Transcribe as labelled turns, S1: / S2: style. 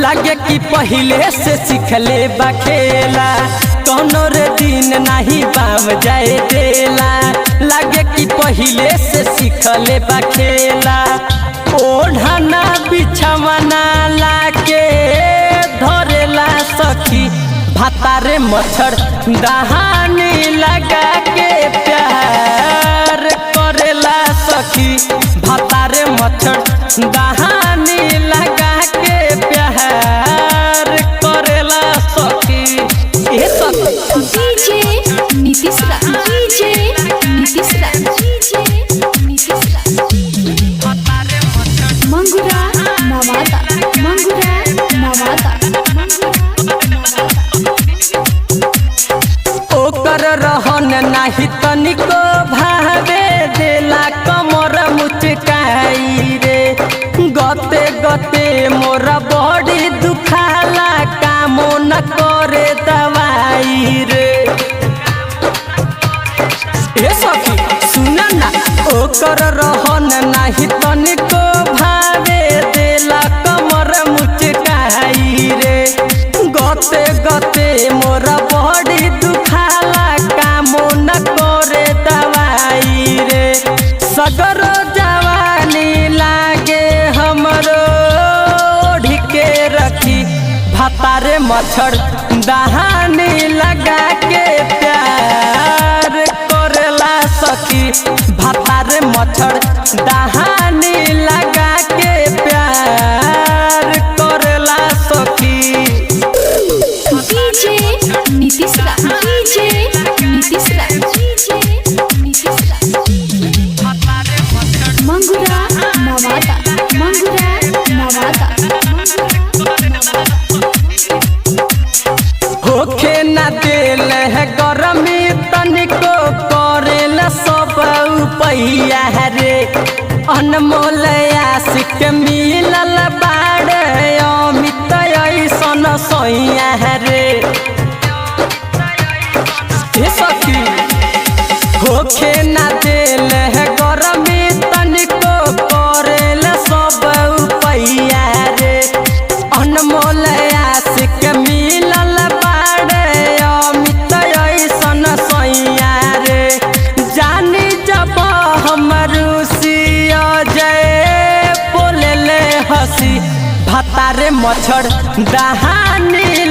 S1: लगे कि पहले से सीखले बा खेला कौनो रे दिन नहीं बाम जाए देला। लगे कि पहले से सीखले बा खेला ओढ़ना बिछवना लाके धरेला सखी भातारे मच्छर दहानी लगा के प्यार करेला सखी भातारे मच्छर दहानी लगा के प्यार करेला सखी। ए सखी
S2: डीजे नीतीश रा डीजे नीतीश रा डीजे नीतीश रा मंगुरा नवादा मंगुरा नवादा
S1: ओकर रहन नाही तनिको भावे देला कमर मुचकाई रे। गते गते मोरा बॉडी दुखाला कामो न करे दवाई रे। ए सखी सुन ना ओकर रहन नाही तनिको भावे देला कमर मुचकाई रे। गते गते मोरा बॉडी दुखाला कामो न करे दवाई रे। सगरो जवानी लागे हमरो ढिके रखी भातारे मच्छर दहानी लगा के प्यार करेला सखी भातारे मच्छर दहानी लगा के प्यार करेला सखी।
S2: डीजे नीतीश रा डीजे नीतीश रा डीजे नीतीश रा मंगुरा नवादा मंगुरा नवादा
S1: होखे न दिल है गरमी तनिको करेला सब उपैया रे। अनमोल आशिक मिलल बाड़े अमित ऐसन सैया रे। सखी होखे न दिल है गरमी तनिको करेला सब उपैया रे। अनमोल आशिक मिलल बाड़े अमित ऐसन सैया रे। जानी जब हमर सिया जय बोले ले हसी भातारे मच्छर दहानी